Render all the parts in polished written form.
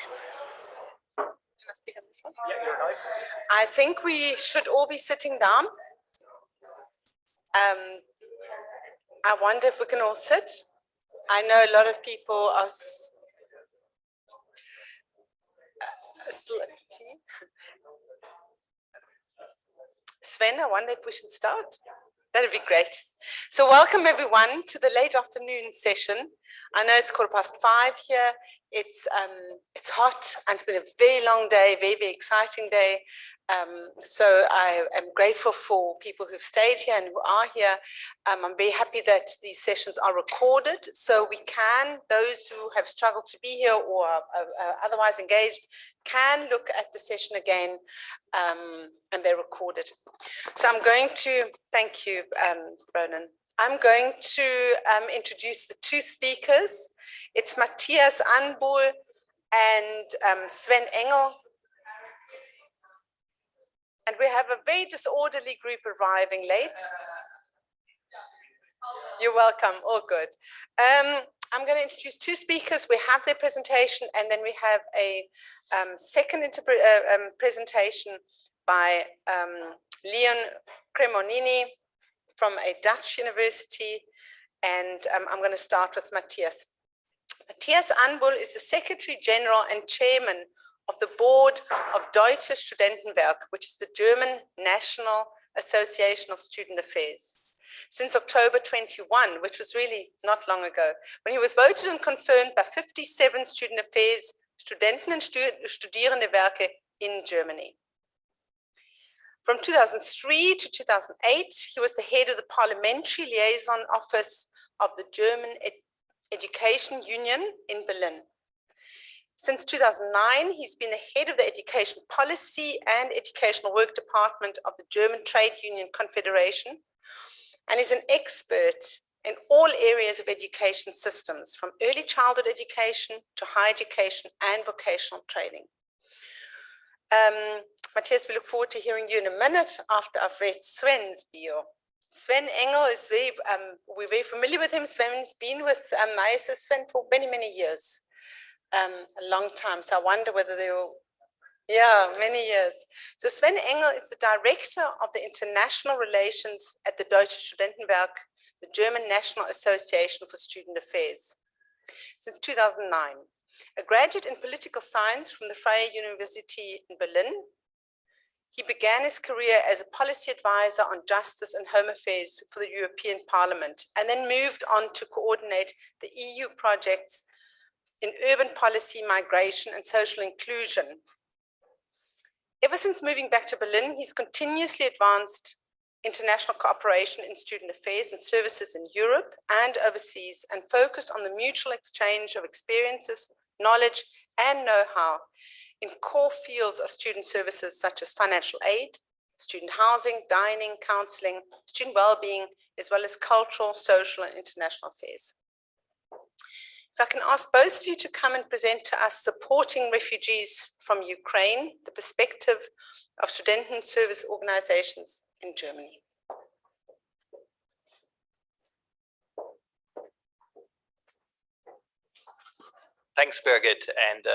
I speak on this one? Yeah, you're nice. I think we should all be sitting down. I wonder if we can all sit. I know a lot of people are Sven, I wonder if we should start. That would be great. So welcome everyone to the late afternoon session. I know it's 5:15 here. It's hot and it's been a very long day, very, very exciting day. So I am grateful for people who've stayed here and who are here. I'm very happy that these sessions are recorded, so we can, those who have struggled to be here or are otherwise engaged, can look at the session again, and they're recorded. So I'm going to, thank you, Ronan. I'm going to introduce the two speakers. It's Matthias Anbol and Sven Engel. And we have a very disorderly group arriving late. You're welcome, all good. I'm going to introduce two speakers. We have their presentation, and then we have a second presentation by Leon Cremonini from a Dutch university. And I'm going to start with Matthias. Matthias Anbol is the Secretary General and Chairman of the board of DEUTSCHES Studentenwerk, which is the German National Association of Student Affairs, since October 21, which was really not long ago, when he was voted and confirmed by 57 student affairs, Studenten- und Studierendenwerke in Germany. From 2003 to 2008, he was the head of the Parliamentary Liaison Office of the German Education Union in Berlin. Since 2009, he's been the head of the Education Policy and Educational Work Department of the German Trade Union Confederation, and is an expert in all areas of education systems, from early childhood education to higher education and vocational training. Matthias, we look forward to hearing you in a minute after I've read Sven's bio. Sven Engel is we're very familiar with him. Sven's been with Sven for many, many years. A long time, so I wonder whether they will, yeah, many years. So Sven Engel is the director of the international relations at the Deutsches Studentenwerk, the German National Association for Student Affairs, since 2009. A graduate in political science from the Freie University in Berlin, he began his career as a policy advisor on justice and home affairs for the European Parliament, and then moved on to coordinate the EU projects in urban policy, migration, and social inclusion. Ever since moving back to Berlin, he's continuously advanced international cooperation in student affairs and services in Europe and overseas, and focused on the mutual exchange of experiences, knowledge, and know-how in core fields of student services such as financial aid, student housing, dining, counseling, student well-being, as well as cultural, social, and international affairs. If I can ask both of you to come and present to us supporting refugees from Ukraine, the perspective of student service organizations in Germany. Thanks, Birgit. And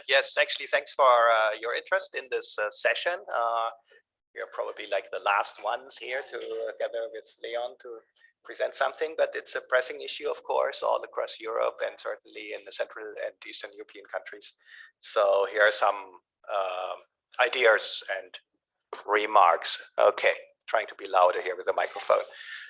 yes, actually, thanks for your interest in this session. We are probably like the last ones here together with Leon to present something, but it's a pressing issue, of course, all across Europe and certainly in the Central and Eastern European countries. So here are some ideas and remarks. Okay, trying to be louder here with the microphone.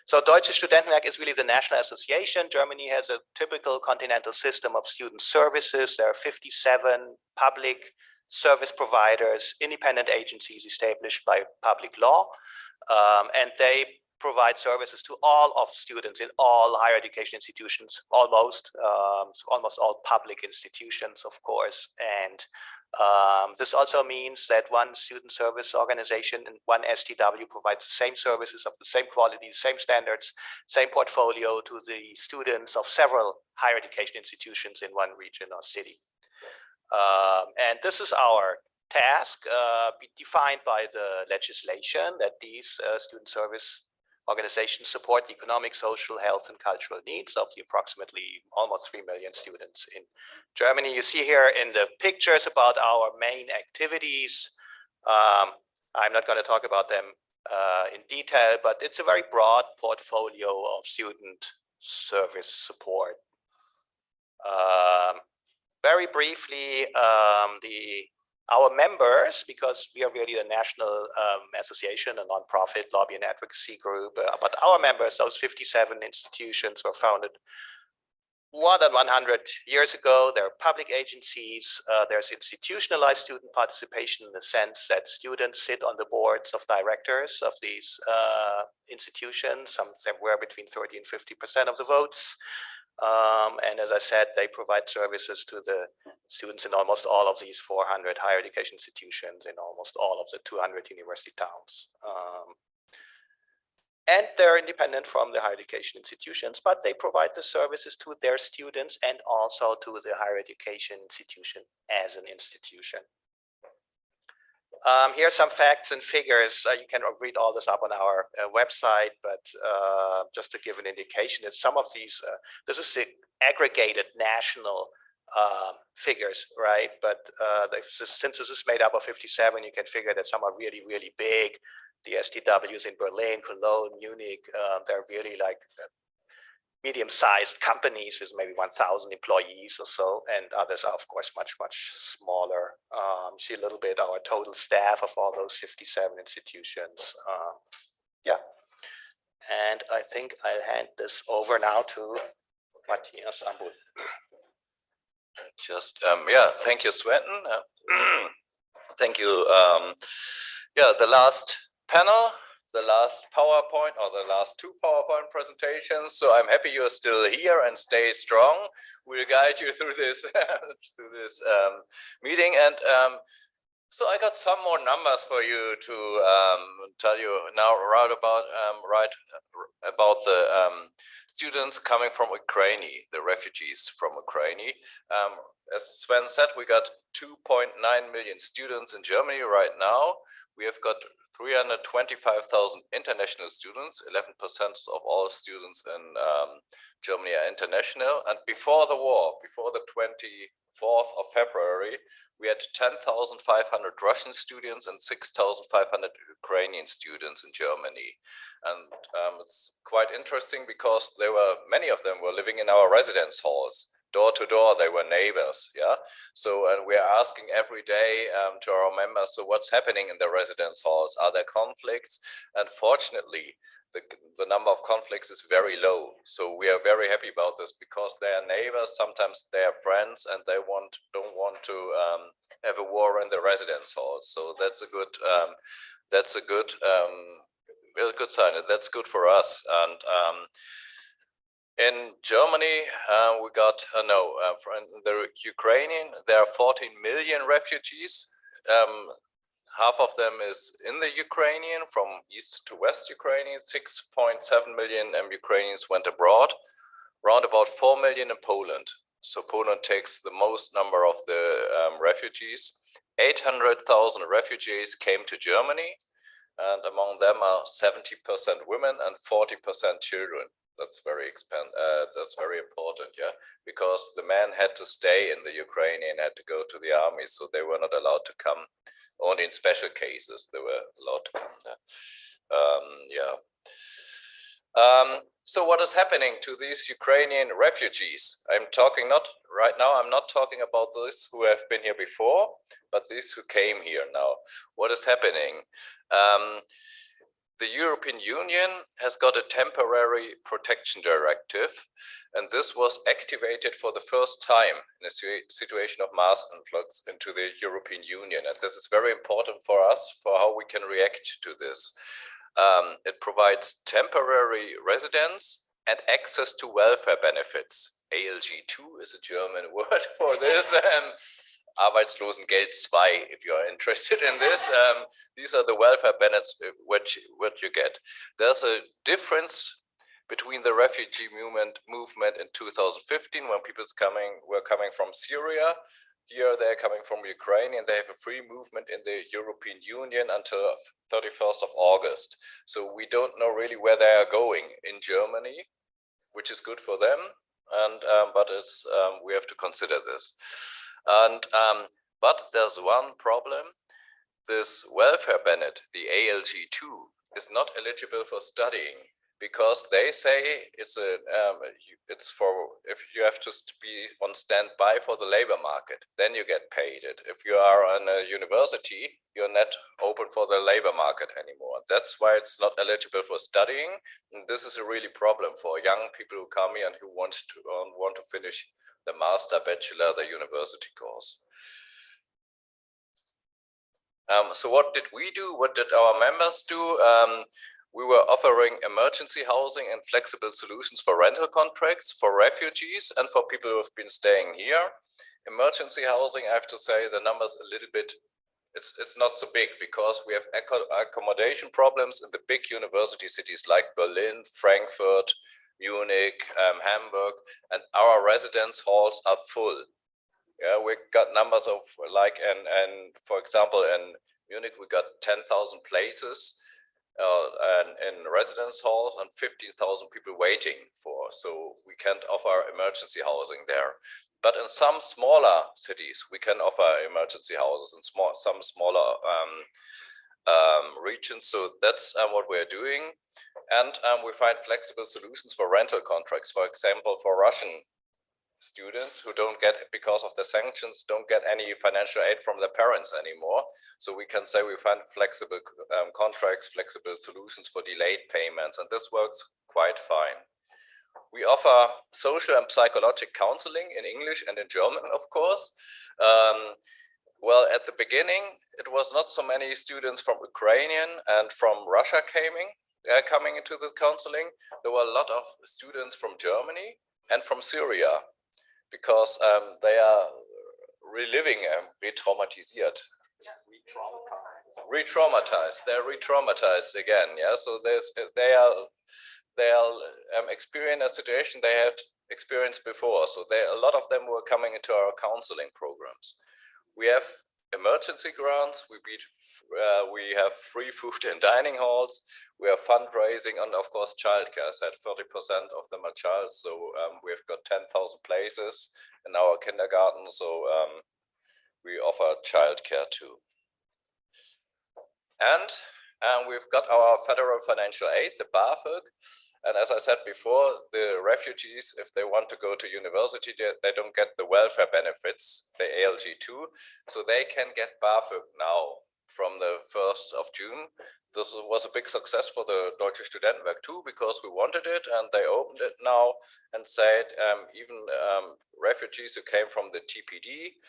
So Deutsches Studentenwerk is really the national association. Germany has a typical continental system of student services. There are 57 public service providers, independent agencies established by public law, and they provide services to all of students in all higher education institutions, almost all public institutions, of course. And this also means that one student service organization and one STW provides the same services of the same quality, same standards, same portfolio to the students of several higher education institutions in one region or city. And this is our task, defined by the legislation, that these student service organizations support the economic, social, health, and cultural needs of the approximately almost 3 million students in Germany. You see here in the pictures about our main activities. I'm not going to talk about them in detail, but it's a very broad portfolio of student service support. Very briefly, our members, because we are really a national association, a nonprofit lobby and advocacy group, but our members, those 57 institutions, were founded more than 100 years ago. They're public agencies. There's institutionalized student participation in the sense that students sit on the boards of directors of these institutions, somewhere between 30 and 50% of the votes. And as I said, they provide services to the students in almost all of these 400 higher education institutions in almost all of the 200 university towns. And they're independent from the higher education institutions, but they provide the services to their students and also to the higher education institution as an institution. Here are some facts and figures. You can read all this up on our website, but just to give an indication that some of these, this is the aggregated national figures, right? But since this is made up of 57, you can figure that some are really, really big. The STWs in Berlin, Cologne, Munich, they're really like medium-sized companies with maybe 1,000 employees or so, and others are, of course, much, much smaller. You see a little bit our total staff of all those 57 institutions. Yeah, and I think I'll hand this over now to Matthias Ambul. Just, yeah, thank you, Sventon. Thank you. Yeah, the last panel, the last PowerPoint, or the last two PowerPoint presentations. So I'm happy you're still here and stay strong. We'll guide you through this meeting. And so I got some more numbers for you to tell you now about the students coming from Ukraine, the refugees from Ukraine. As Sven said, we got 2.9 million students in Germany right now. We have got 325,000 international students. 11% of all students in Germany are international. And before the war, before the 24th of February, we had 10,500 Russian students and 6,500 Ukrainian students in Germany. And it's quite interesting because many of them were living in our residence halls. Door to door, they were neighbors, yeah. So, and we're asking every day to our members, so what's happening in the residence halls? Are there conflicts? And fortunately, the number of conflicts is very low. So we are very happy about this because they are neighbors, sometimes they are friends, and they don't want to have a war in the residence halls. So that's a good sign. That's good for us. And in Germany, we got, in the Ukrainian, there are 14 million refugees. Half of them is in the Ukrainian, from east to west Ukrainian. 6.7 million Ukrainians went abroad, around about 4 million in Poland. So Poland takes the most number of the refugees. 800,000 refugees came to Germany, and among them are 70% women and 40% children. That's very important, yeah, because the men had to stay in the Ukraine and had to go to the army, so they were not allowed to come. Only in special cases they were allowed to come there. So what is happening to these Ukrainian refugees? I'm talking I'm not talking about those who have been here before, but these who came here now. What is happening? The European Union has got a temporary protection directive, and this was activated for the first time in a situation of mass influx into the European Union. And this is very important for us, for how we can react to this. It provides temporary residence and access to welfare benefits. ALG2 is a German word for this. Arbeitslosengeld 2, if you are interested in this. These are the welfare benefits what you get. There's a difference between the refugee movement in 2015, when people were coming from Syria, here they're coming from Ukraine and they have a free movement in the European Union until 31st of August. So we don't know really where they are going in Germany, which is good for them. And but it's we have to consider this. And but there's one problem. This welfare benefit, the ALG2, is not eligible for studying, because they say it's for if you have to be on standby for the labor market, then you get paid it. If you are in a university, you're not open for the labor market anymore. That's why it's not eligible for studying. And this is a really problem for young people who come here and who want to finish the master, bachelor, the university course. So what did we do? What did our members do? We were offering emergency housing and flexible solutions for rental contracts for refugees and for people who have been staying here. Emergency housing, I have to say, the numbers a little bit, it's not so big, because we have accommodation problems in the big university cities like Berlin, Frankfurt, Munich, Hamburg, and our residence halls are full. Yeah, we got numbers of like, and for example, in Munich, we got 10,000 places and in residence halls and 15,000 people waiting for. So we can't offer emergency housing there. But in some smaller cities, we can offer emergency houses in some smaller regions. So that's what we're doing. And we find flexible solutions for rental contracts, for example, for Russian students who don't get, because of the sanctions, don't get any financial aid from their parents anymore. So we can say we find flexible contracts, flexible solutions for delayed payments, and this works quite fine. We offer social and psychological counseling in English and in German, of course. Well, at the beginning, it was not so many students from Ukrainian and from Russia coming into the counseling. There were a lot of students from Germany and from Syria, because they are reliving re-traumatized. Re-traumatized. They're re-traumatized again. Yeah. So they are experiencing a situation they had experienced before. So a lot of them were coming into our counseling programs. We have emergency grants. We have free food and dining halls. We have fundraising, and of course childcare. I said 30% of them are child, so we've got 10,000 places in our kindergarten. So we offer childcare too. And we've got our federal financial aid, the BAföG. And as I said before, the refugees, if they want to go to university, they don't get the welfare benefits, the ALG2, so they can get BAföG now from the 1st of June. This was a big success for the DEUTSCHES STUDENTENWERK too, because we wanted it, and they opened it now and said even refugees who came from the TPD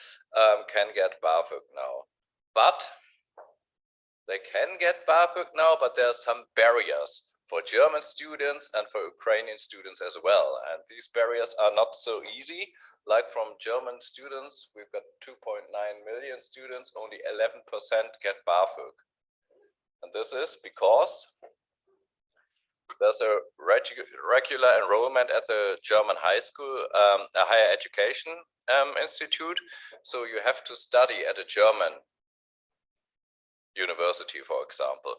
can get BAföG now. But they can get BAföG now, but there are some barriers for German students and for Ukrainian students as well. And these barriers are not so easy. Like from German students, we've got 2.9 million students, only 11% get BAföG. And this is because there's a regular enrollment at the German high school, a higher education institute. So you have to study at a German university, for example.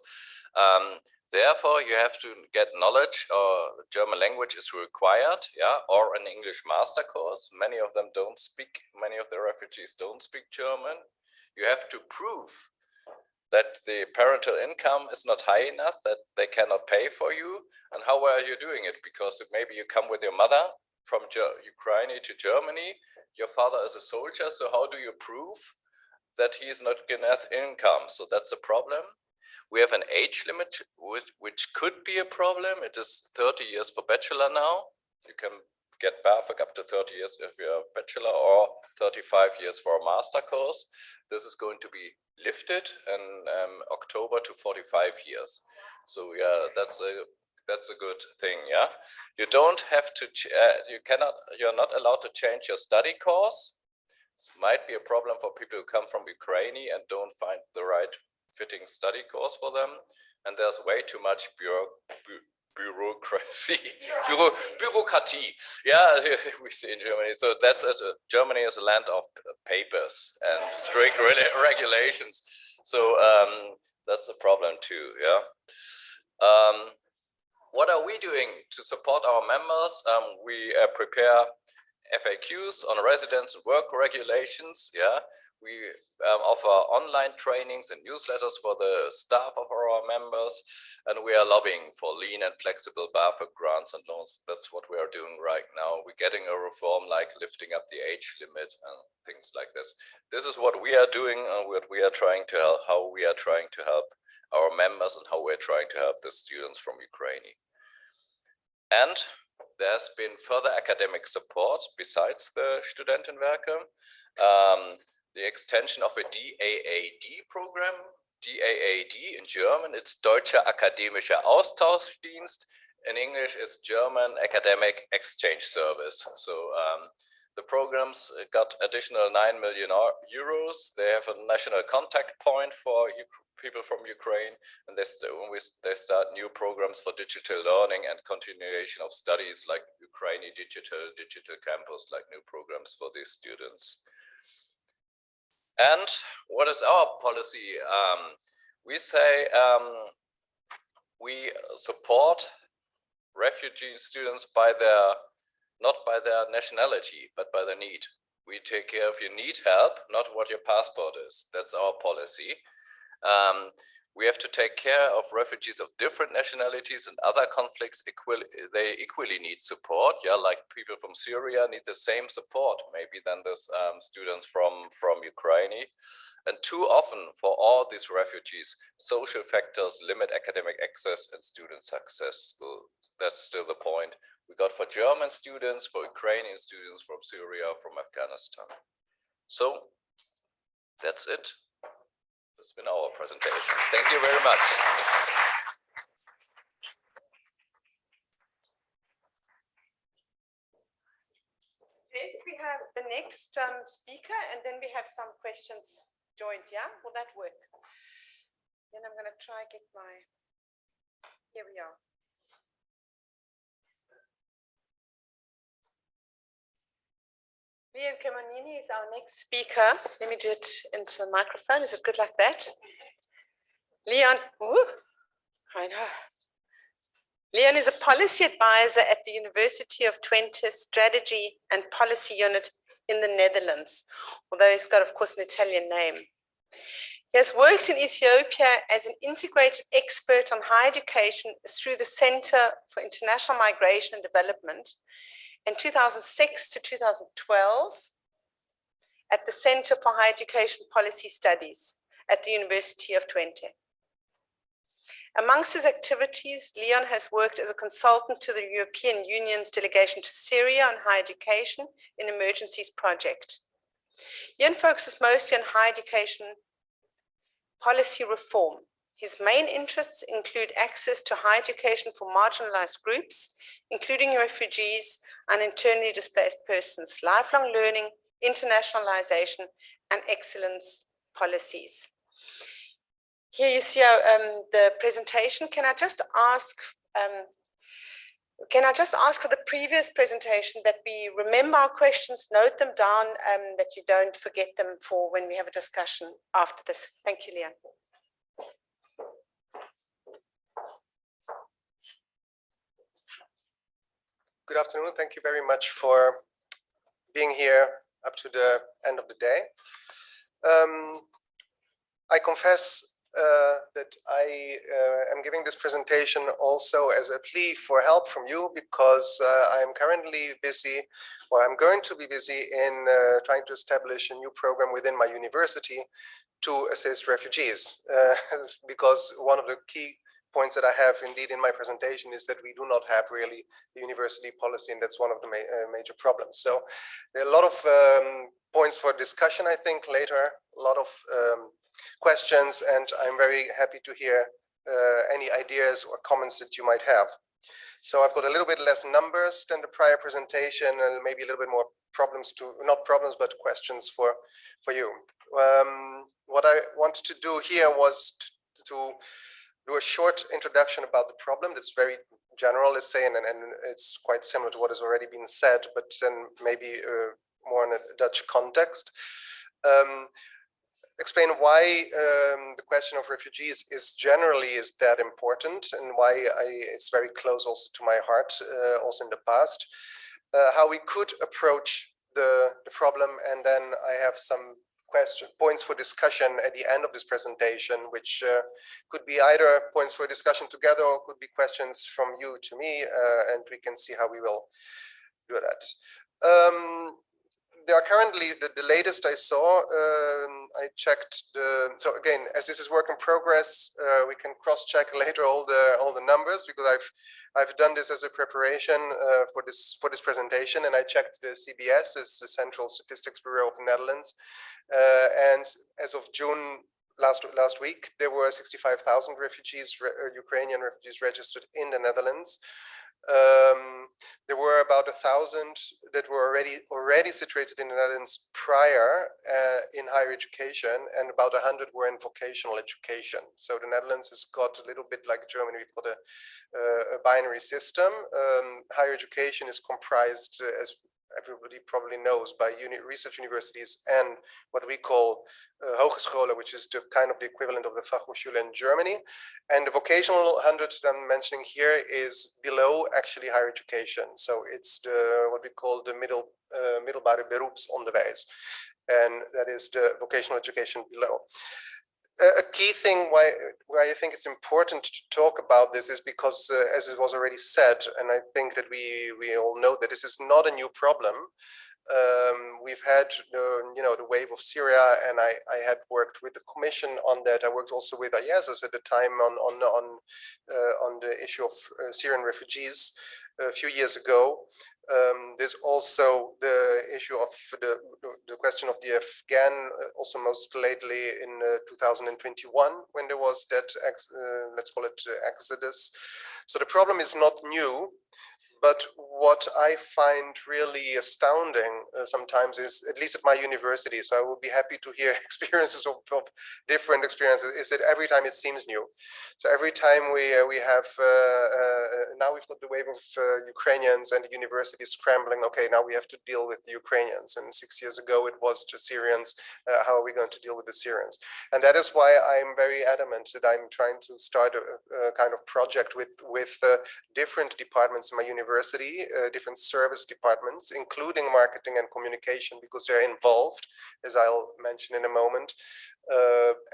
Therefore, you have to get knowledge, or German language is required, yeah, or an English master course. Many of them don't speak, many of the refugees don't speak German. You have to prove that the parental income is not high enough, that they cannot pay for you. And how are you doing it? Because maybe you come with your mother from Ukraine to Germany, your father is a soldier, so how do you prove that he is not getting enough income? So that's a problem. We have an age limit, which could be a problem. It is 30 years for bachelor now. You can get BAföG up to 30 years if you're a bachelor, or 35 years for a master course. This is going to be lifted in October to 45 years. So yeah, that's a good thing. Yeah, you don't have to. You're not allowed to change your study course. This might be a problem for people who come from Ukraine and don't find the right fitting study course for them, and there's way too much bureaucracy, Bürokratie. Yeah, we see in Germany. So that's Germany is a land of papers and strict regulations. So that's the problem too. Yeah. What are we doing to support our members? We prepare FAQs on residence and work regulations. Yeah, we offer online trainings and newsletters for the staff of our members, and we are lobbying for lean and flexible BAföG grants and loans. That's what we are doing right now. We're getting a reform like lifting up the age limit and things like this. This is what we are doing and what we are trying to help, how we are trying to help our members and how we're trying to help the students from Ukraine. And there has been further academic support besides the Studentenwerke. The extension of a DAAD program. DAAD in German, it's Deutscher Akademischer Austauschdienst. In English, it's German Academic Exchange Service. So the programs got additional 9 million euros. They have a national contact point for people from Ukraine, and they start new programs for digital learning and continuation of studies like Ukraine digital campus, like new programs for these students. And what is our policy? We say we support refugee students by not by their nationality, but by their need. We take care if you need help, not what your passport is. That's our policy. We have to take care of refugees of different nationalities and other conflicts. They equally need support. Yeah, like people from Syria need the same support, maybe than the students from Ukraine. And too often for all these refugees, social factors limit academic access and student success. So that's still the point we got for German students, for Ukrainian students from Syria, from Afghanistan. So that's it. That's been our presentation. Thank you very much. Yes, we have the next speaker, and then we have some questions joined. Yeah, will that work? Then I'm going to try get my. Here we are. Leon Cremonini is our next speaker. Let me do it into the microphone. Is it good like that? Leon, I know. Leon is a policy advisor at the University of Twente Strategy and Policy Unit in the Netherlands, although he's got, of course, an Italian name. He has worked in Ethiopia as an integrated expert on higher education through the Center for International Migration and Development in 2006 to 2012 at the Center for Higher Education Policy Studies at the University of Twente. Amongst his activities, Leon has worked as a consultant to the European Union's delegation to Syria on higher education in emergencies project. Leon focuses mostly on higher education policy reform. His main interests include access to higher education for marginalized groups, including refugees and internally displaced persons, lifelong learning, internationalization, and excellence policies. Here you see the presentation. Can I just ask for the previous presentation that we remember our questions, note them down, that you don't forget them for when we have a discussion after this. Thank you, Leon. Good afternoon. Thank you very much for being here up to the end of the day. I confess that I am giving this presentation also as a plea for help from you, because I am currently busy, or I'm going to be busy in trying to establish a new program within my university to assist refugees, because one of the key points that I have indeed in my presentation is that we do not have really a university policy, and that's one of the major problems. So there are a lot of points for discussion, I think, later, a lot of questions, and I'm very happy to hear any ideas or comments that you might have. So I've got a little bit less numbers than the prior presentation, and maybe a little bit more problems to, not problems, but questions for you. What I wanted to do here was to do a short introduction about the problem that's very general, let's say, and it's quite similar to what has already been said, but then maybe more in a Dutch context. Explain why the question of refugees is that important, and why it's very close also to my heart, also in the past. How we could approach the problem, and then I have some points for discussion at the end of this presentation, which could be either points for discussion together or could be questions from you to me, and we can see how we will do that. There are currently, the latest I saw, I checked so again, as this is work in progress, we can cross-check later all the numbers, because I've done this as a preparation for this presentation, and I checked the CBS, it's the Central Statistics Bureau of the Netherlands, and as of June last week, there were 65,000 refugees, Ukrainian refugees registered in the Netherlands. There were about 1,000 that were already situated in the Netherlands prior in higher education, and about 100 were in vocational education. So the Netherlands has got a little bit like Germany, we've got a binary system. Higher education is comprised, as everybody probably knows, by research universities and what we call hogescholen, which is the kind of the equivalent of the Fachhochschule in Germany. And the vocational 100 that I'm mentioning here is below actually higher education. So it's what we call the middelbare beroepsonderwijs, and that is the vocational education below. A key thing why I think it's important to talk about this is because, as it was already said, and I think that we all know that this is not a new problem. We've had the wave of Syria, and I had worked with the Commission on that. I worked also with IESS at the time on the issue of Syrian refugees a few years ago. There's also the issue of the question of the Afghan, also most lately in 2021, when there was that, let's call it exodus. So the problem is not new. But what I find really astounding sometimes is, at least at my university, so I would be happy to hear experiences of different experiences, is that every time it seems new. So every time we have, now we've got the wave of Ukrainians and the university scrambling, okay, now we have to deal with the Ukrainians. And 6 years ago it was the Syrians, how are we going to deal with the Syrians? And that is why I'm very adamant that I'm trying to start a kind of project with different departments in my university, different service departments, including marketing and communication, because they're involved, as I'll mention in a moment,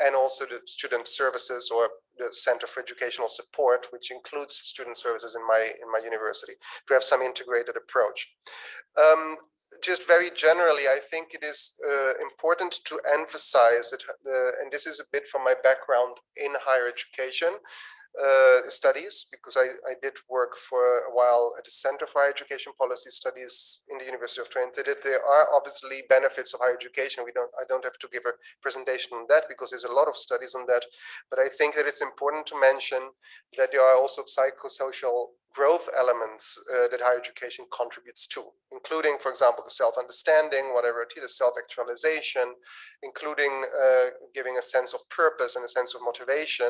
and also the student services, or the Center for Educational Support, which includes student services in my university, to have some integrated approach. Just very generally, I think it is important to emphasize that, and this is a bit from my background in higher education studies, because I did work for a while at the Center for Higher Education Policy Studies in the University of Twente. That there are obviously benefits of higher education. I don't have to give a presentation on that, because there's a lot of studies on that. But I think that it's important to mention that there are also psychosocial growth elements that higher education contributes to, including, for example, the self-understanding, whatever it is, self-actualization, including giving a sense of purpose and a sense of motivation,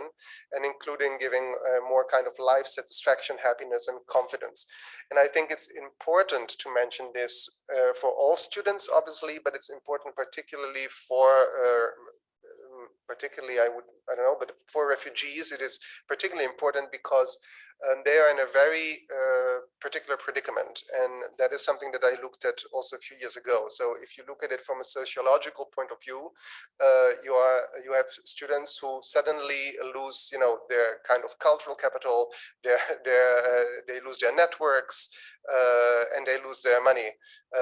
and including giving more kind of life satisfaction, happiness, and confidence. And I think it's important to mention this for all students, obviously, but it's important particularly for but for refugees, it is particularly important because they are in a very particular predicament, and that is something that I looked at also a few years ago. So if you look at it from a sociological point of view, you have students who suddenly lose, their kind of cultural capital, they lose their networks, and they lose their money.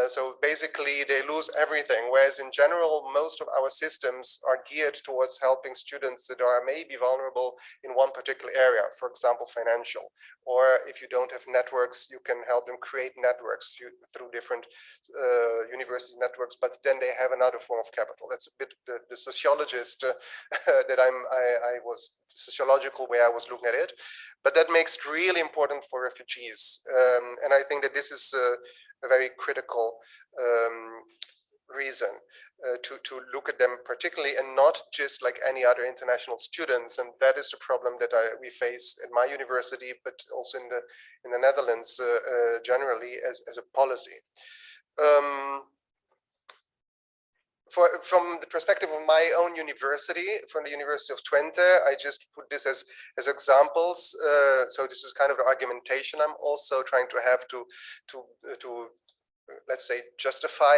So basically, they lose everything. Whereas in general, most of our systems are geared towards helping students that are maybe vulnerable in one particular area, for example, financial. Or if you don't have networks, you can help them create networks through different university networks, but then they have another form of capital. That's a bit the sociologist that I was sociological way I was looking at it. But that makes it really important for refugees. And I think that this is a very critical reason to look at them particularly, and not just like any other international students. And that is the problem that we face at my university, but also in the Netherlands generally as a policy. From the perspective of my own university, from the University of Twente, I just put this as examples. So this is kind of the argumentation I'm also trying to have to let's say, justify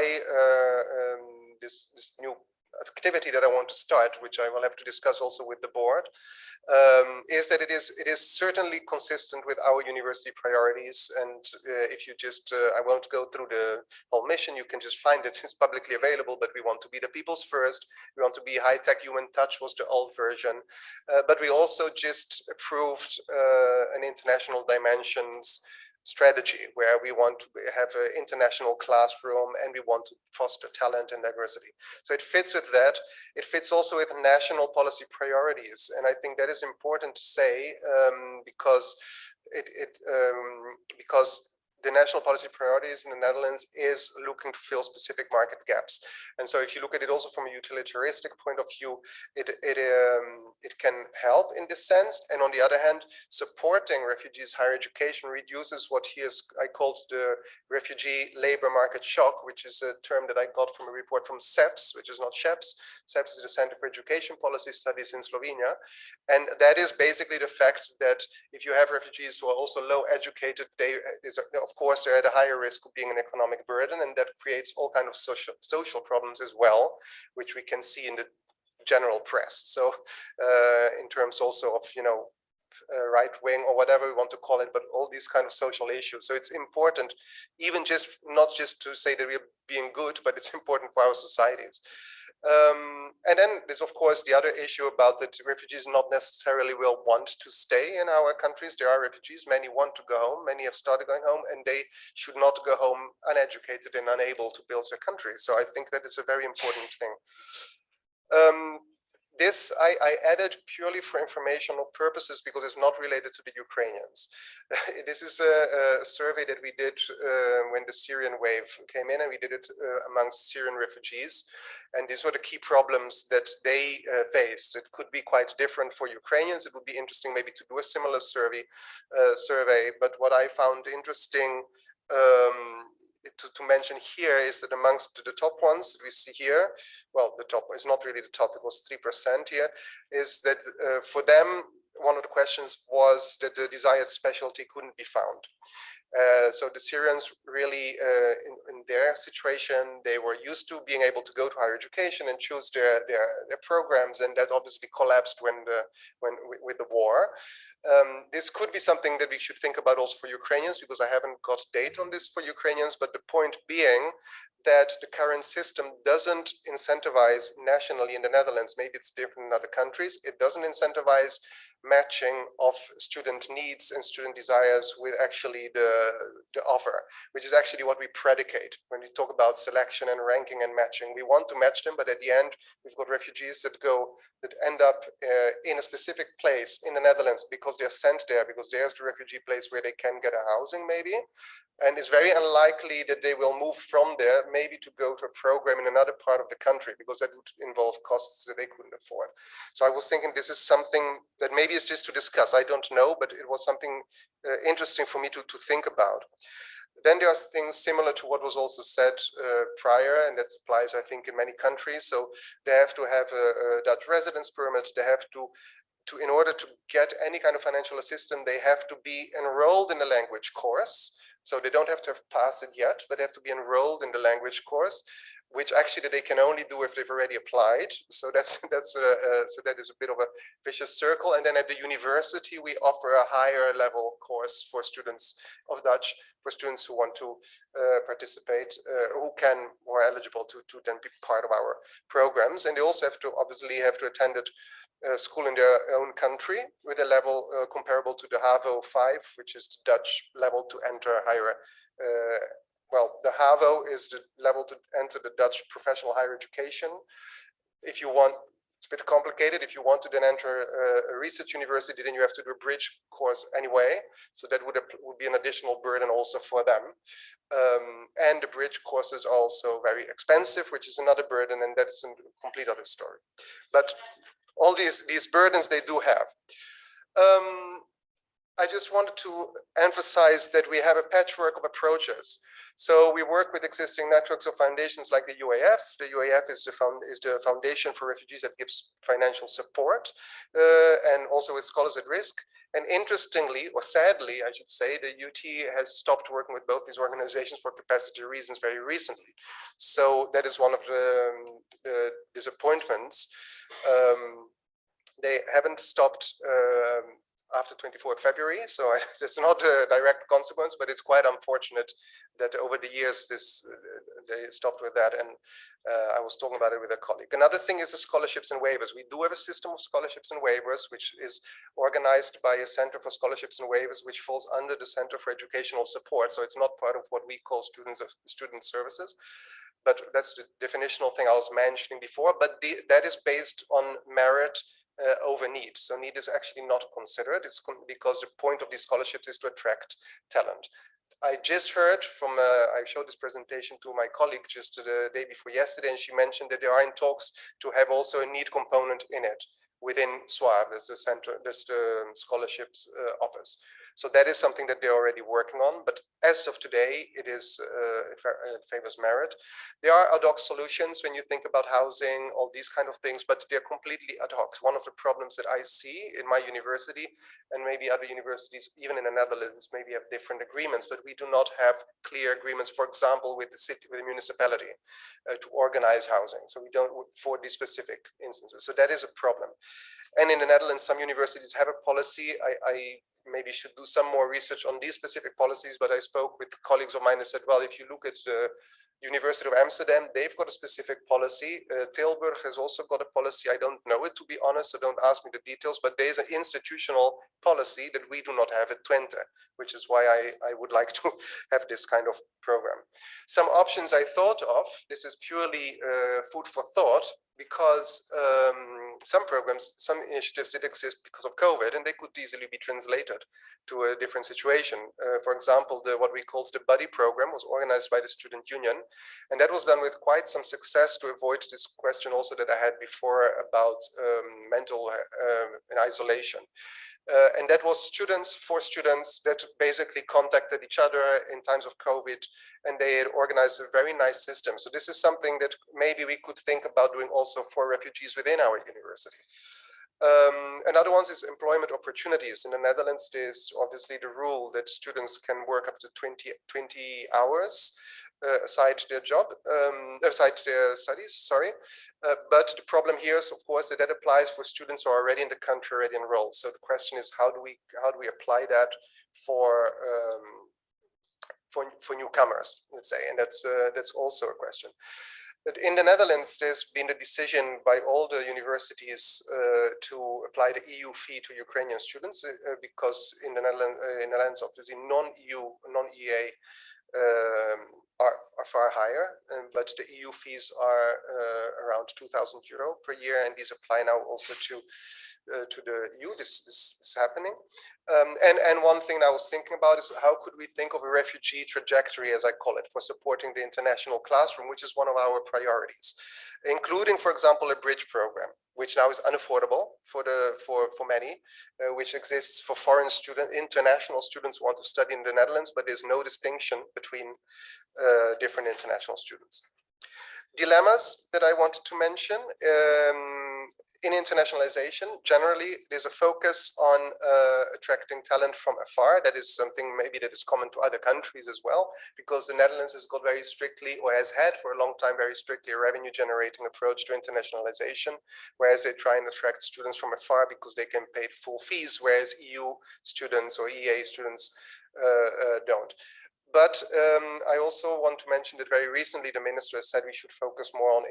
this new activity that I want to start, which I will have to discuss also with the board, is that it is certainly consistent with our university priorities. And if you just, I won't go through the whole mission, you can just find it, it's publicly available, but we want to be the people's first. We want to be high-tech human touch was the old version. But we also just approved an international dimensions strategy where we want to have an international classroom and we want to foster talent and diversity. So it fits with that. It fits also with national policy priorities. And I think that is important to say because the national policy priorities in the Netherlands is looking to fill specific market gaps. And so if you look at it also from a utilitaristic point of view, it can help in this sense. And on the other hand, supporting refugees' higher education reduces what I called the refugee labor market shock, which is a term that I got from a report from SEPS, which is not SHEPS. SEPS is the Center for Education Policy Studies in Slovenia. And that is basically the fact that if you have refugees who are also low educated, of course, they're at a higher risk of being an economic burden, and that creates all kinds of social problems as well, which we can see in the general press. So in terms also of, right wing or whatever we want to call it, but all these kind of social issues. So it's important, even not just to say that we're being good, but it's important for our societies. And then there's of course the other issue about that refugees not necessarily will want to stay in our countries. There are refugees, many want to go home, many have started going home, and they should not go home uneducated and unable to build their country. So I think that is a very important thing. This I added purely for informational purposes because it's not related to the Ukrainians. This is a survey that we did when the Syrian wave came in, and we did it amongst Syrian refugees. And these were the key problems that they faced. It could be quite different for Ukrainians. It would be interesting maybe to do a similar survey. But what I found interesting to mention here is that amongst the top ones that we see here, well, the top is not really the top, it was 3% here, is that for them, one of the questions was that the desired specialty couldn't be found. So the Syrians really, in their situation, they were used to being able to go to higher education and choose their programs, and that obviously collapsed with the war. This could be something that we should think about also for Ukrainians, because I haven't got data on this for Ukrainians, but the point being that the current system doesn't incentivize nationally in the Netherlands, maybe it's different in other countries, it doesn't incentivize matching of student needs and student desires with actually the offer, which is actually what we predicate when we talk about selection and ranking and matching. We want to match them, but at the end, we've got refugees that end up in a specific place in the Netherlands because they're sent there, because there's the refugee place where they can get a housing maybe. And it's very unlikely that they will move from there, maybe to go to a program in another part of the country, because that would involve costs that they couldn't afford. So I was thinking this is something that maybe is just to discuss. I don't know, but it was something interesting for me to think about. Then there are things similar to what was also said prior, and that applies, I think, in many countries. So they have to have a Dutch residence permit. They have to in order to get any kind of financial assistance, they have to be enrolled in a language course. So they don't have to have passed it yet, but they have to be enrolled in the language course, which actually they can only do if they've already applied. So that is a bit of a vicious circle. And then at the university, we offer a higher level course for students of Dutch, for students who want to participate, who are eligible to then be part of our programs. And they also obviously have to attend it school in their own country with a level comparable to the HAVO 5, which is the Dutch level to enter higher. Well, the HAVO is the level to enter the Dutch professional higher education. If you want It's a bit complicated. If you want to then enter a research university, then you have to do a bridge course anyway. So that would be an additional burden also for them. And the bridge courses are also very expensive, which is another burden, and that's a complete other story. But all these burdens they do have. I just wanted to emphasize that we have a patchwork of approaches. So we work with existing networks of foundations like the UAF. The UAF is the foundation for refugees that gives financial support, and also with scholars at risk. And interestingly, or sadly, I should say, the UT has stopped working with both these organizations for capacity reasons very recently. So that is one of the disappointments. They haven't stopped after 24th February, so it's not a direct consequence, but it's quite unfortunate that over the years they stopped with that, and I was talking about it with a colleague. Another thing is the scholarships and waivers. We do have a system of scholarships and waivers, which is organized by a Center for Scholarships and Waivers, which falls under the Center for Educational Support, so it's not part of what we call student services. But that's the definitional thing I was mentioning before, but that is based on merit over need. So need is actually not considered. It's because the point of these scholarships is to attract talent. I just heard from, I showed this presentation to my colleague just the day before yesterday, and she mentioned that they are in talks to have also a need component in it within SWAR, that's the center, that's the scholarships office. So that is something that they're already working on, but as of today, it is it favors merit. There are ad hoc solutions when you think about housing, all these kind of things, but they're completely ad hoc. One of the problems that I see in my university, and maybe other universities, even in the Netherlands, maybe have different agreements, but we do not have clear agreements, for example, with the city, with the municipality to organize housing. So we don't, for these specific instances. So that is a problem. And in the Netherlands, some universities have a policy. I maybe should do some more research on these specific policies, but I spoke with colleagues of mine who said, well, if you look at the University of Amsterdam, they've got a specific policy. Tilburg has also got a policy. I don't know it, to be honest, so don't ask me the details, but there's an institutional policy that we do not have at Twente, which is why I would like to have this kind of program. Some options I thought of, this is purely food for thought, because some programs, some initiatives did exist because of COVID, and they could easily be translated to a different situation. For example, what we called the Buddy program was organized by the Student Union, and that was done with quite some success to avoid this question also that I had before about mental and isolation. And that was students for students that basically contacted each other in times of COVID, and they had organized a very nice system. So this is something that maybe we could think about doing also for refugees within our university. Another one is employment opportunities. In the Netherlands, there's obviously the rule that students can work up to 20 hours aside their job, aside their studies, sorry. But the problem here is, of course, that applies for students who are already in the country, already enrolled. So the question is, how do we apply that for newcomers, let's say, and that's also a question. But in the Netherlands, there's been a decision by all the universities to apply the EU fee to Ukrainian students because in the Netherlands, obviously non-EU, non-EA are far higher, but the EU fees are around €2,000 per year, and these apply now also to the EU. This is happening. And one thing I was thinking about is how could we think of a refugee trajectory, as I call it, for supporting the international classroom, which is one of our priorities, including, for example, a bridge program, which now is unaffordable for many, which exists for foreign students, international students who want to study in the Netherlands, but there's no distinction between different international students. Dilemmas that I wanted to mention. In internationalization, generally, there's a focus on attracting talent from afar. That is something maybe that is common to other countries as well, because the Netherlands has got very strictly, or has had for a long time, very strictly a revenue generating approach to internationalization, whereas they try and attract students from afar because they can pay full fees, whereas EU students or EA students don't. But I also want to mention that very recently the minister said we should focus more on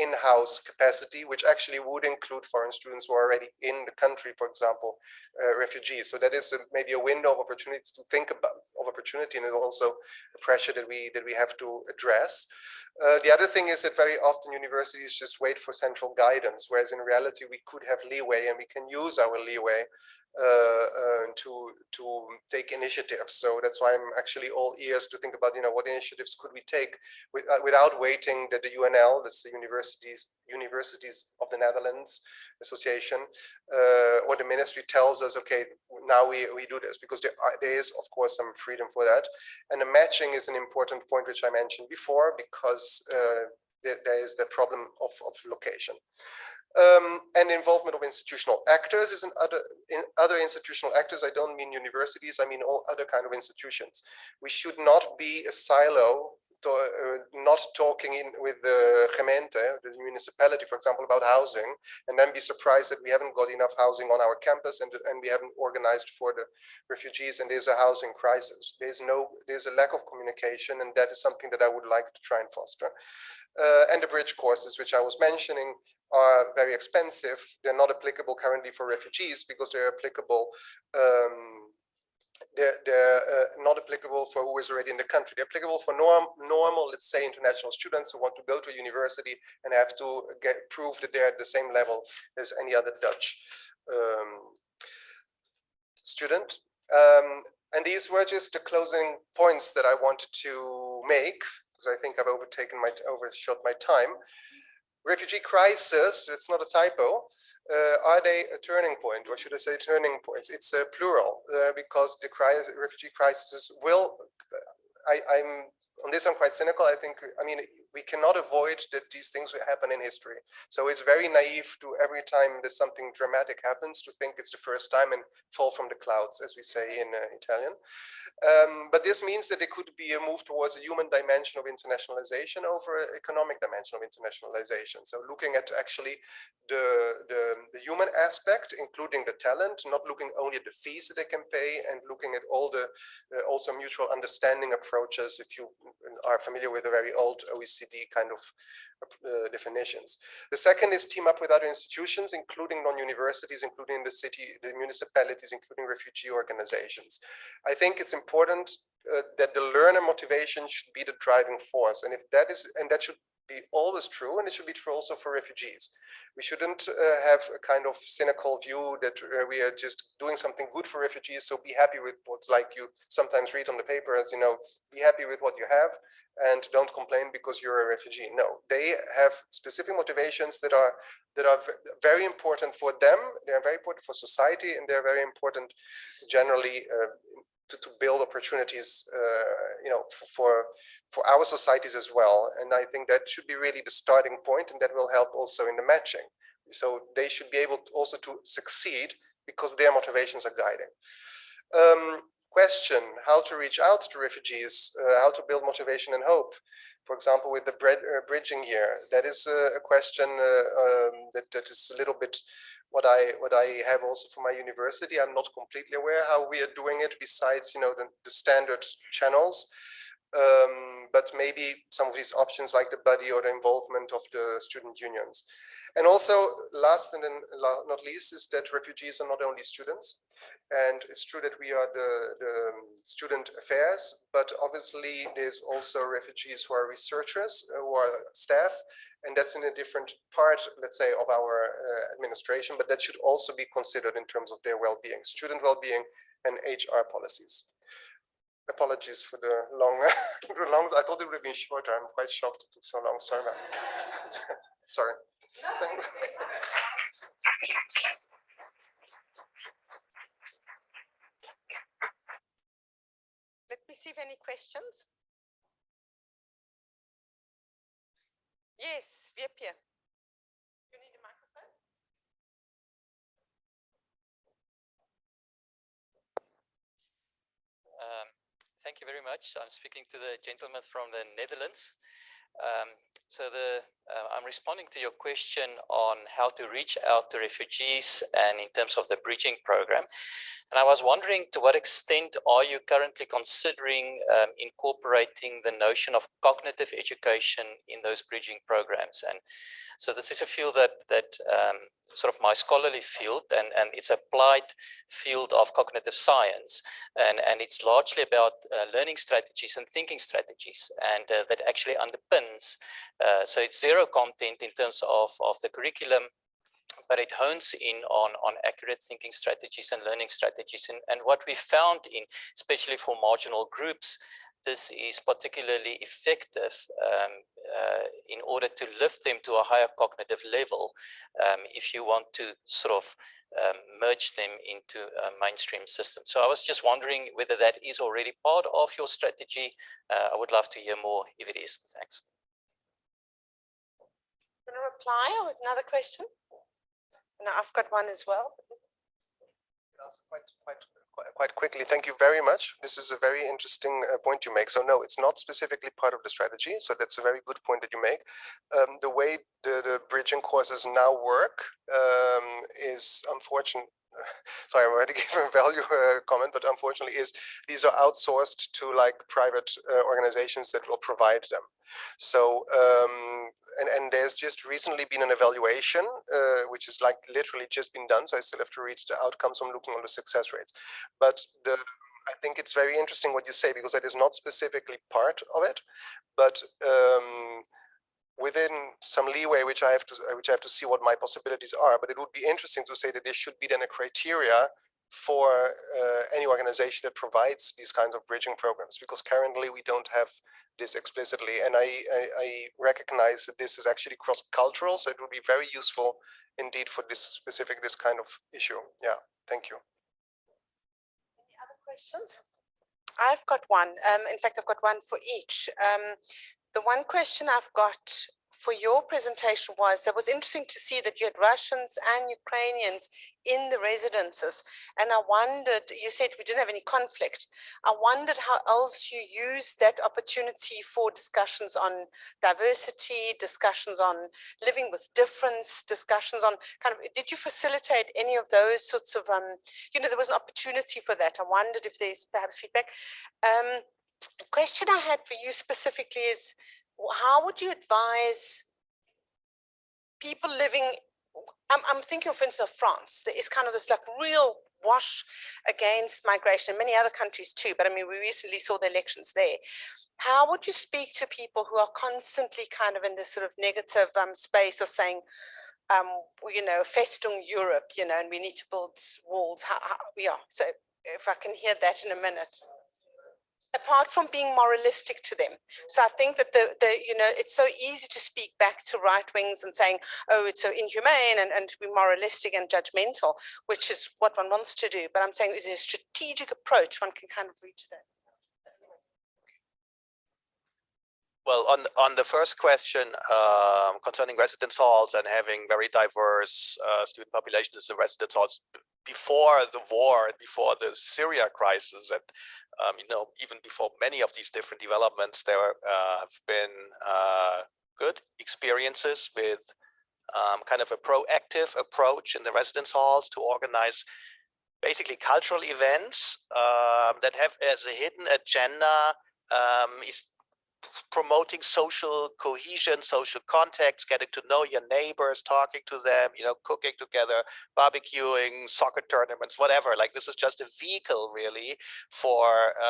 in-house capacity, which actually would include foreign students who are already in the country, for example, refugees. So that is maybe a window of opportunity to think about, and also a pressure that we have to address. The other thing is that very often universities just wait for central guidance, whereas in reality we could have leeway, and we can use our leeway to take initiatives. So that's why I'm actually all ears to think about, what initiatives could we take without waiting that the UNL, that's the Universities of the Netherlands Association, or the ministry tells us, okay, now we do this, because there is of course some freedom for that. And the matching is an important point which I mentioned before, because there is the problem of location. And involvement of institutional actors is other institutional actors. I don't mean universities, I mean all other kind of institutions. We should not be a silo, not talking with the gemeente, the municipality, for example, about housing, and then be surprised that we haven't got enough housing on our campus, and we haven't organized for the refugees, and there's a housing crisis. There's a lack of communication, and that is something that I would like to try and foster. And the bridge courses, which I was mentioning, are very expensive. They're not applicable currently for refugees because they're applicable. They're not applicable for who is already in the country. They're applicable for normal, let's say, international students who want to go to a university and have to prove that they're at the same level as any other Dutch student. And these were just the closing points that I wanted to make, because I think I've overshot my time. Refugee crisis, it's not a typo. Are they a turning point, or should I say turning points? It's a plural, because the refugee crisis will, I'm quite cynical. I mean, we cannot avoid that these things will happen in history. So it's very naive to, every time that something dramatic happens, to think it's the first time and fall from the clouds, as we say in Italian. But this means that there could be a move towards a human dimension of internationalization over an economic dimension of internationalization. So looking at actually the human aspect, including the talent, not looking only at the fees that they can pay, and looking at all the also mutual understanding approaches, if you are familiar with the very old OECD kind of definitions. The second is team up with other institutions, including non-universities, including the city, the municipalities, including refugee organizations. I think it's important that the learner motivation should be the driving force, and if that is, and that should be always true, and it should be true also for refugees. We shouldn't have a kind of cynical view that we are just doing something good for refugees, so be happy with what's, like you sometimes read on the paper, as you know, be happy with what you have and don't complain because you're a refugee. No, they have specific motivations that are very important for them, they are very important for society, and they're very important generally to build opportunities, for our societies as well. And I think that should be really the starting point, and that will help also in the matching. So they should be able also to succeed because their motivations are guiding. Question: how to reach out to refugees, how to build motivation and hope. For example, with the bridging year, that is a question that is a little bit what I have also for my university. I'm not completely aware how we are doing it, besides the standard channels, but maybe some of these options like the buddy or the involvement of the student unions. And also, last and not least, is that refugees are not only students, and it's true that we are the student affairs, but obviously there's also refugees who are researchers, who are staff, and that's in a different part, let's say, of our administration, but that should also be considered in terms of their well-being, student well-being, and HR policies. Apologies for the long, I thought it would have been shorter. I'm quite shocked it took so long. Sorry, man. Sorry. Let me see if any questions. Yes, Vierpier. You need a microphone? Thank you very much. I'm speaking to the gentleman from the Netherlands. So I'm responding to your question on how to reach out to refugees and in terms of the bridging program. And I was wondering, to what extent are you currently considering incorporating the notion of cognitive education in those bridging programs? And so this is a field that sort of my scholarly field, and it's applied field of cognitive science. And it's largely about learning strategies and thinking strategies, and that actually underpins. So it's zero content in terms of the curriculum, but it hones in on accurate thinking strategies and learning strategies. And what we found especially for marginal groups, this is particularly effective in order to lift them to a higher cognitive level if you want to sort of merge them into a mainstream system. So I was just wondering whether that is already part of your strategy. I would love to hear more if it is. Thanks. Want to reply or another question? No, I've got one as well. Quite quickly, thank you very much. This is a very interesting point you make. So no, it's not specifically part of the strategy. So that's a very good point that you make. The way the bridging courses now work is unfortunate. Sorry, I already gave a value comment, but unfortunately these are outsourced to like private organizations that will provide them. So and there's just recently been an evaluation which is like literally just been done. So I still have to read the outcomes. I'm looking on the success rates, but I think it's very interesting what you say, because that is not specifically part of it, but within some leeway, which I have to see what my possibilities are. But it would be interesting to say that there should be then a criteria for any organization that provides these kinds of bridging programs, because currently we don't have this explicitly. And I recognize that this is actually cross-cultural, so it would be very useful indeed for this kind of issue. Yeah, thank you. Any other questions? I've got one. In fact, I've got one for each. The one question I've got for your presentation was, it was interesting to see that you had Russians and Ukrainians in the residences. And I wondered, you said we didn't have any conflict. I wondered how else you used that opportunity for discussions on diversity, discussions on living with difference, discussions on kind of, did you facilitate any of those sorts of, you know, there was an opportunity for that. I wondered if there's perhaps feedback. The question I had for you specifically is, how would you advise people living, I'm thinking for instance of France, there is kind of this like real wash against migration, and many other countries too, but I mean, we recently saw the elections there. How would you speak to people who are constantly kind of in this sort of negative space of saying, you know, Festung Europe, you know, and we need to build walls, yeah, so if I can hear that in a minute. Apart from being moralistic to them. So I think that you know, it's so easy to speak back to right wings and saying, oh, it's so inhumane and to be moralistic and judgmental, which is what one wants to do. But I'm saying, is there a strategic approach one can kind of reach that? Well, on the first question concerning residence halls and having very diverse student populations in residence halls before the war and before the Syria crisis, and you know, even before many of these different developments, there have been good experiences with kind of a proactive approach in the residence halls to organize basically cultural events that have as a hidden agenda is promoting social cohesion, social contacts, getting to know your neighbors, talking to them, you know, cooking together, barbecuing, soccer tournaments, whatever. Like, this is just a vehicle really for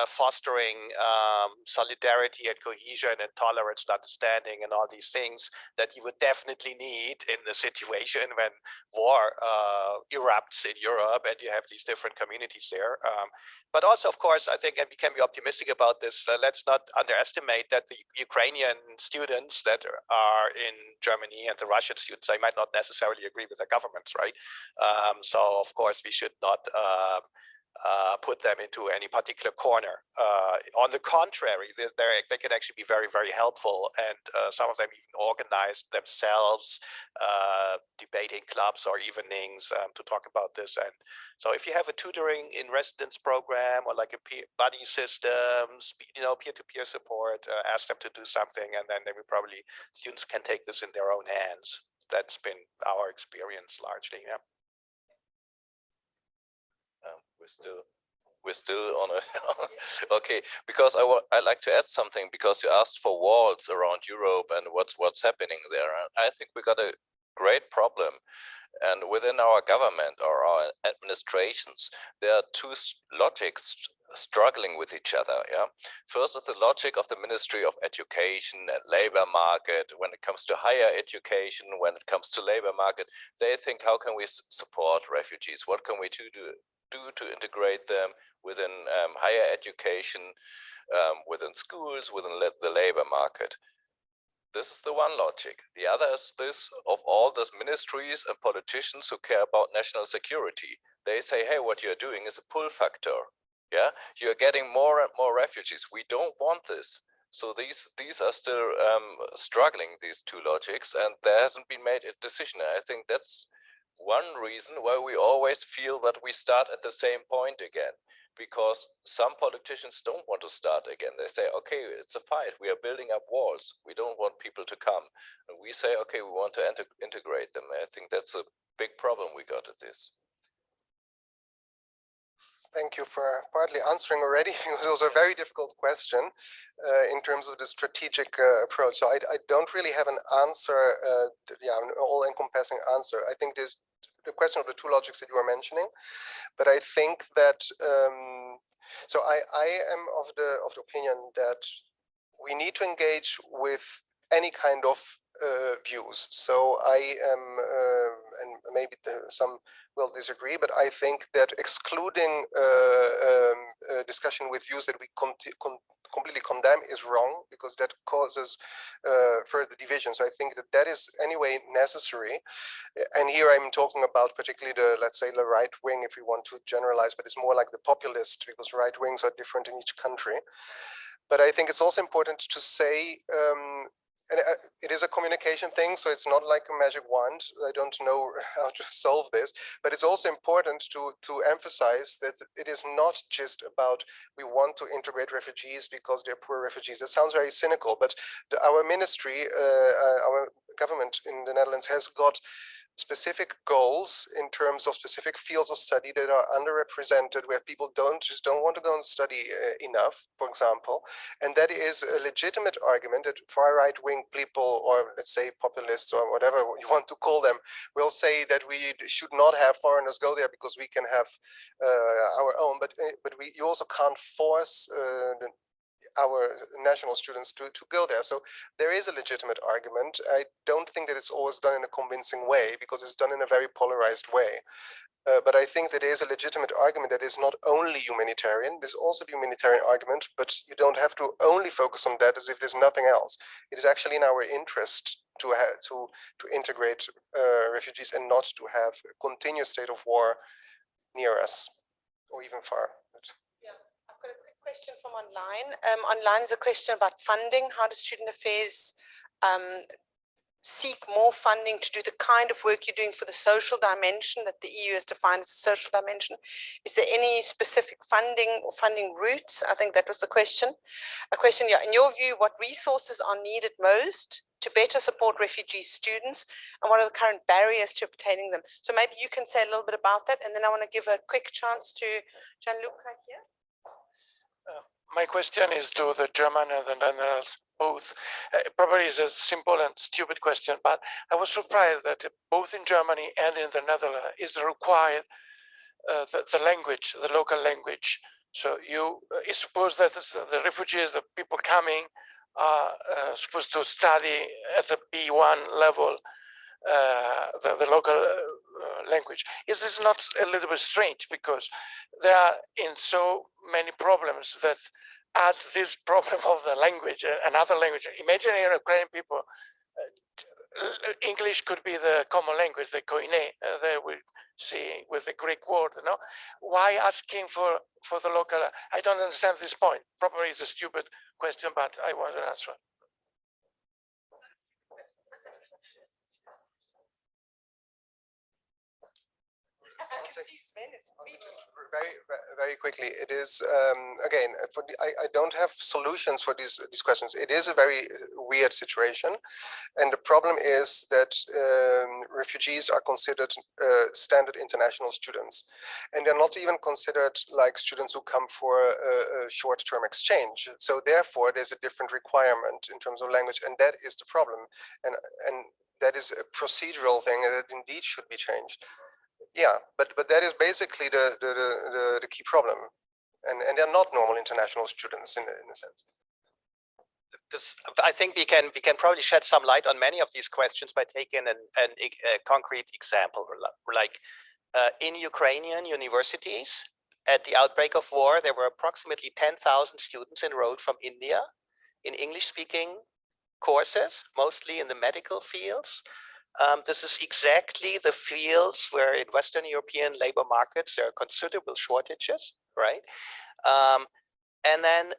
fostering solidarity and cohesion and tolerance and understanding and all these things that you would definitely need in the situation when war erupts in Europe and you have these different communities there. But also, of course, I think, and we can be optimistic about this, let's not underestimate that the Ukrainian students that are in Germany and the Russian students, they might not necessarily agree with their governments, right? So, of course, we should not put them into any particular corner. On the contrary, they can actually be very, very helpful, and some of them even organize themselves debating clubs or evenings to talk about this. And so if you have a tutoring in residence program or like a buddy system, peer-to-peer support, ask them to do something, and then they will probably, students can take this in their own hands. That's been our experience largely, yeah. We're still on it. Okay, because I'd like to add something, because you asked for walls around Europe and what's happening there. And I think we got a great problem. And within our government or our administrations, there are two logics struggling with each other. Yeah. First is the logic of the Ministry of Education and Labor Market. When it comes to higher education, when it comes to labor market, they think, how can we support refugees? What can we do to integrate them within higher education, within schools, within the labor market? This is the one logic. The other is this of all those ministries and politicians who care about national security. They say, hey, what you're doing is a pull factor. Yeah, you're getting more and more refugees. We don't want this. So these are still struggling, these two logics, and there hasn't been made a decision. I think that's one reason why we always feel that we start at the same point again, because some politicians don't want to start again. They say, okay, it's a fight. We are building up walls. We don't want people to come. And we say, okay, we want to integrate them. I think that's a big problem we got at this. Thank you for partly answering already. It was also a very difficult question in terms of the strategic approach. So I don't really have an answer, an all-encompassing answer. I think there's the question of the two logics that you were mentioning, but I think that so I am of the opinion that we need to engage with any kind of views. So I am, and maybe some will disagree, but I think that excluding discussion with views that we completely condemn is wrong, because that causes further division. So I think that that is anyway necessary. And here I'm talking about particularly the, let's say, the right wing, if we want to generalize, but it's more like the populist, because right wings are different in each country. But I think it's also important to say, and it is a communication thing, so it's not like a magic wand. I don't know how to solve this, but it's also important to emphasize that it is not just about we want to integrate refugees because they're poor refugees. That sounds very cynical, but our ministry, our government in the Netherlands has got specific goals in terms of specific fields of study that are underrepresented, where people just don't want to go and study enough, for example. And that is a legitimate argument that far-right wing people, or let's say populists or whatever you want to call them, will say that we should not have foreigners go there because we can have our own. But you also can't force our national students to go there. So there is a legitimate argument. I don't think that it's always done in a convincing way, because it's done in a very polarized way. But I think that there is a legitimate argument that is not only humanitarian, there's also the humanitarian argument, but you don't have to only focus on that as if there's nothing else. It is actually in our interest to integrate refugees and not to have a continuous state of war near us, or even far. Question from online. Online is a question about funding. How does Student Affairs seek more funding to do the kind of work you're doing for the social dimension that the EU has defined as a social dimension? Is there any specific funding or funding routes? I think that was the question. A question, yeah, in your view, what resources are needed most to better support refugee students, and what are the current barriers to obtaining them? So maybe you can say a little bit about that, and then I want to give a quick chance to Gianluca here. My question is to the German and the Netherlands both. Probably is a simple and stupid question, but I was surprised that both in Germany and in the Netherlands is required the language, the local language. So it's supposed that the refugees, the people coming, are supposed to study at the B1 level the local language. Is this not a little bit strange, because there are in so many problems that add this problem of the language, another language? Imagine Ukrainian people English could be the common language, the koine, that we see with the Greek word, you know? Why asking for the local? I don't understand this point. Probably it's a stupid question, but I want an answer. Just very quickly, it is again I don't have solutions for these questions. It is a very weird situation, and the problem is that refugees are considered standard international students, and they're not even considered like students who come for a short-term exchange. So therefore, there's a different requirement in terms of language, and that is the problem, and that is a procedural thing, and it indeed should be changed. Yeah, but that is basically the key problem, and they're not normal international students in a sense. I think we can probably shed some light on many of these questions by taking a concrete example. Like in Ukrainian universities, at the outbreak of war, there were approximately 10,000 students enrolled from India in English-speaking courses, mostly in the medical fields. This is exactly the fields where in Western European labor markets there are considerable shortages, right? And then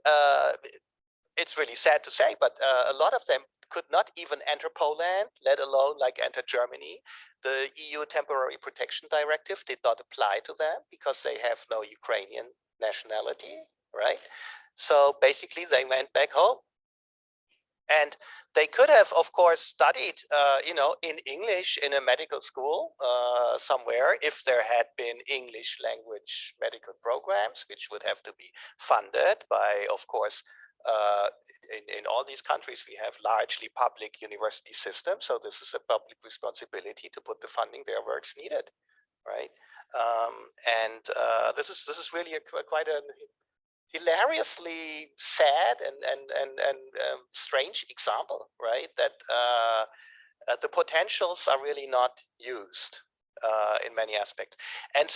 it's really sad to say, but a lot of them could not even enter Poland, let alone like enter Germany. The EU Temporary Protection Directive did not apply to them because they have no Ukrainian nationality, right? So basically they went back home. And they could have, of course, studied, you know, in English in a medical school somewhere if there had been English language medical programs, which would have to be funded by, of course, in all these countries, we have largely public university systems. So this is a public responsibility to put the funding there where it's needed, right? This is really quite a hilariously sad and strange example, right? That the potentials are really not used in many aspects. And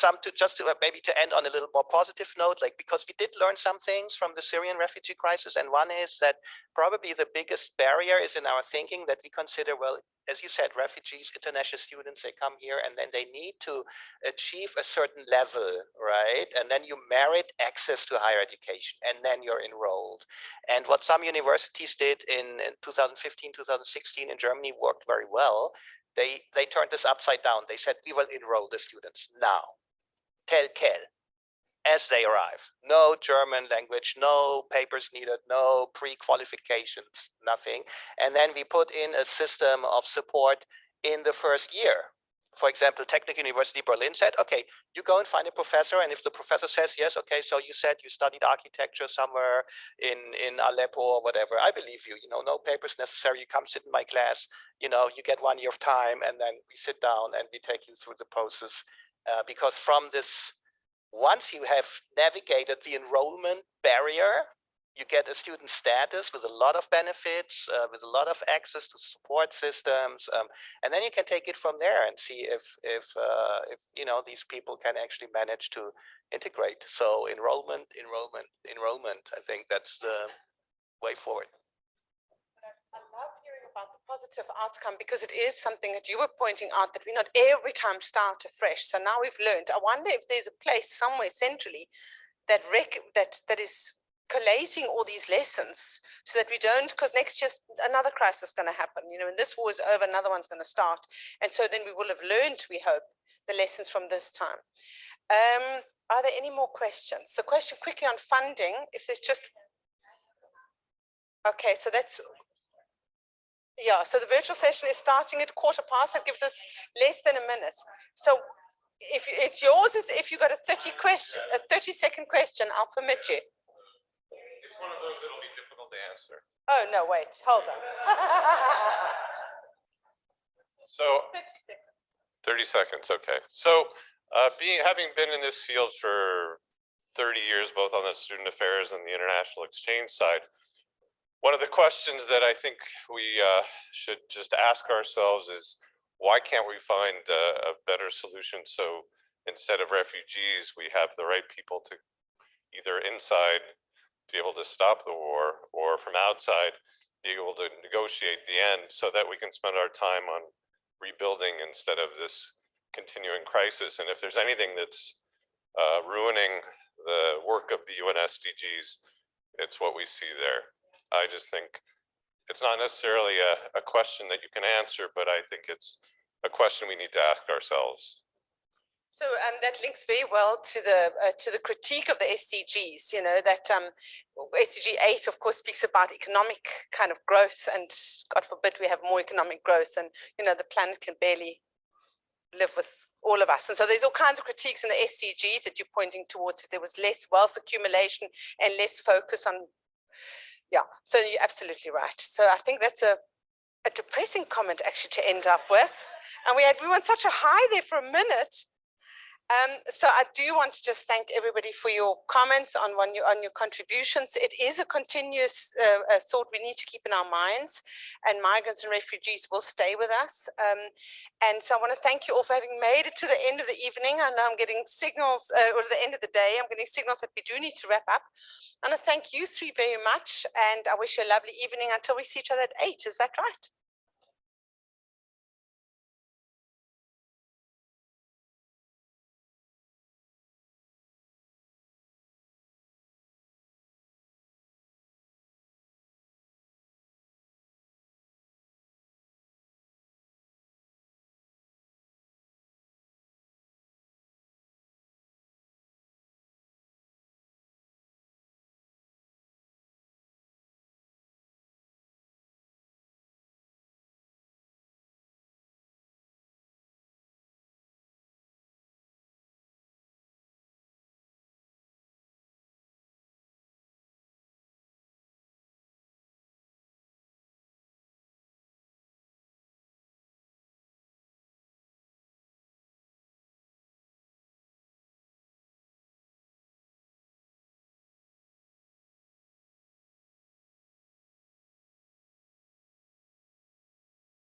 maybe to end on a little more positive note, like because we did learn some things from the Syrian refugee crisis, and one is that probably the biggest barrier is in our thinking that we consider, well, as you said, refugees, international students, they come here and then they need to achieve a certain level, right? And then you merit access to higher education and then you're enrolled. And what some universities did in 2015, 2016 in Germany worked very well. They turned this upside down. They said, we will enroll the students now, tel quel, as they arrive. No German language, no papers needed, no pre-qualifications, nothing. And then we put in a system of support in the first year. For example, Technical University Berlin said, okay, you go and find a professor, and if the professor says, yes, okay, so you said you studied architecture somewhere in Aleppo or whatever, I believe you, you know, no papers necessary, you come sit in my class, you know, you get 1 year of time, and then we sit down and we take you through the process. Because from this, once you have navigated the enrollment barrier, you get a student status with a lot of benefits, with a lot of access to support systems, and then you can take it from there and see if you know these people can actually manage to integrate. So enrollment. I think that's the way forward. I love hearing about the positive outcome because it is something that you were pointing out that we not every time start afresh. So now we've learned. I wonder if there's a place somewhere centrally that is collating all these lessons so that we don't, because next year another crisis is going to happen, you know, when this war is over, another one's going to start. And so then we will have learned, we hope, the lessons from this time. Are there any more questions? The question quickly on funding, if there's just, okay, so that's, yeah, so the virtual session is starting at 15:15. It gives us less than a minute. So if it's yours, is if you got a 30-second question, I'll permit you. It's one of those that'll be difficult to answer. Oh, no, wait, hold on. So 30 seconds. 30 seconds, okay. So having been in this field for 30 years, both on the student affairs and the international exchange side, one of the questions that I think we should just ask ourselves is, why can't we find a better solution? So instead of refugees, we have the right people to either inside be able to stop the war, or from outside be able to negotiate the end so that we can spend our time on rebuilding instead of this continuing crisis. And if there's anything that's ruining the work of the UN SDGs, it's what we see there. I just think it's not necessarily a question that you can answer, but I think it's a question we need to ask ourselves. So that links very well to the critique of the SDGs. You know that SDG 8, of course, speaks about economic kind of growth, and God forbid we have more economic growth, and you know the planet can barely live with all of us. And so there's all kinds of critiques in the SDGs that you're pointing towards. If there was less wealth accumulation and less focus on, yeah. So you're absolutely right. So I think that's a depressing comment actually to end up with. And we went such a high there for a minute. So I do want to just thank everybody for your comments on your contributions. It is a continuous thought we need to keep in our minds, and migrants and refugees will stay with us. And so I want to thank you all for having made it to the end of the evening. I know I'm getting signals, or the end of the day, I'm getting signals that we do need to wrap up. And I thank you three very much, and I wish you a lovely evening until we see each other at 8. Is that right?